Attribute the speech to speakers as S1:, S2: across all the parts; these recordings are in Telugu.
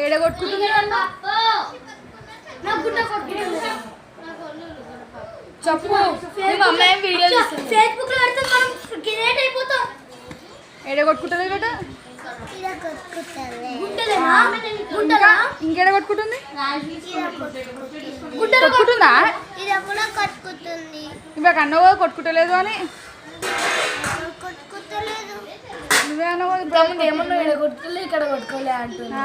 S1: ఏడగొట్టుకుంటుంది చెప్పు అమ్మాయి వీడియో ఫేస్బుక్ లో పెడితే మనం గ్రేట్ అయిపోతాం. ఏడగొట్టుకుంటుంది కదా ఇంకేడ కొట్టుకుంటుంది కొట్టుకుంటుందా ఇవాళ అన్నవో కొట్టుకుంటలేదు అని నువ్వే అన్నవో ఏమన్నా ఇక్కడ కొట్టుకోలే ఇక్కడ కొట్టుకోలే అంటున్నా.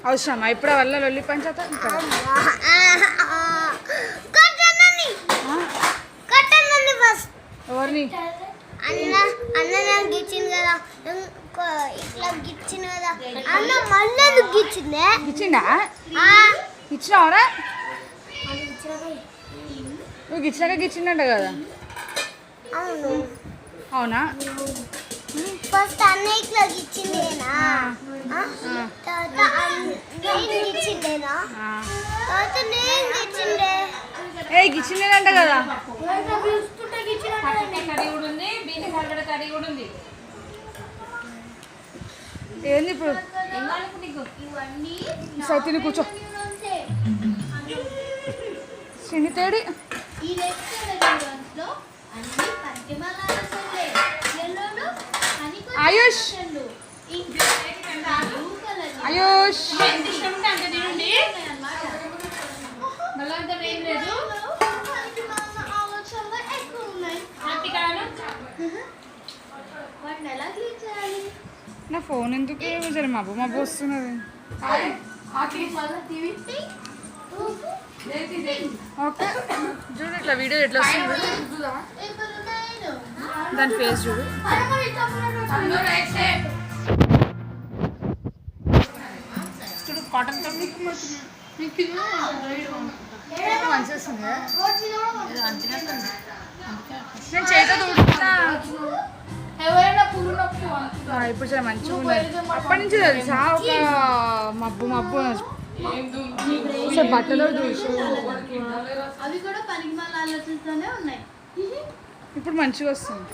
S1: అవసరమా ఇప్పుడు వల్ల లొల్లి పంచాత ఎవరిని
S2: అన్న అన్న నాకు గిచ్చింది కదా ఇట్లా గిచ్చింది కదా అన్న మళ్ళీ గిచ్చిందే
S1: గిచ్చిందా గిచ్చినావరా నువ్వు గిచ్చినాక గిచ్చిందంట కదా
S2: అవును
S1: అవునా
S2: ఫస్ట్ అన్న ఇట్లా గిచ్చిందేనా తర్వాత నేను గిచ్చిందేనా తర్వాత నేను గిచ్చిందే
S1: ఏ గిచ్చిందేనంట కదా ఏంది ఇప్పుడు సౌతిని కూర్చో శని తేడి ఆయుష్ ఆయుష్ నా ఫోన్ ఎందుకు సరే మబ్బు మబ్బు వస్తున్నది. ఓకే చూడు ఇట్లా వీడియో ఎట్లా వస్తుంది దాని ఫేస్ చూడు. చూడు కాటన్ మంచిగా వస్తుంది నేను చేత చూడుతున్నా ఇప్పుడు చాలా మంచిగా ఉన్నాయి. అప్పటి నుంచి తెలుసా ఒక మబ్బు మబ్బు బట్టలు చూసి ఇప్పుడు మంచిగా వస్తుంది.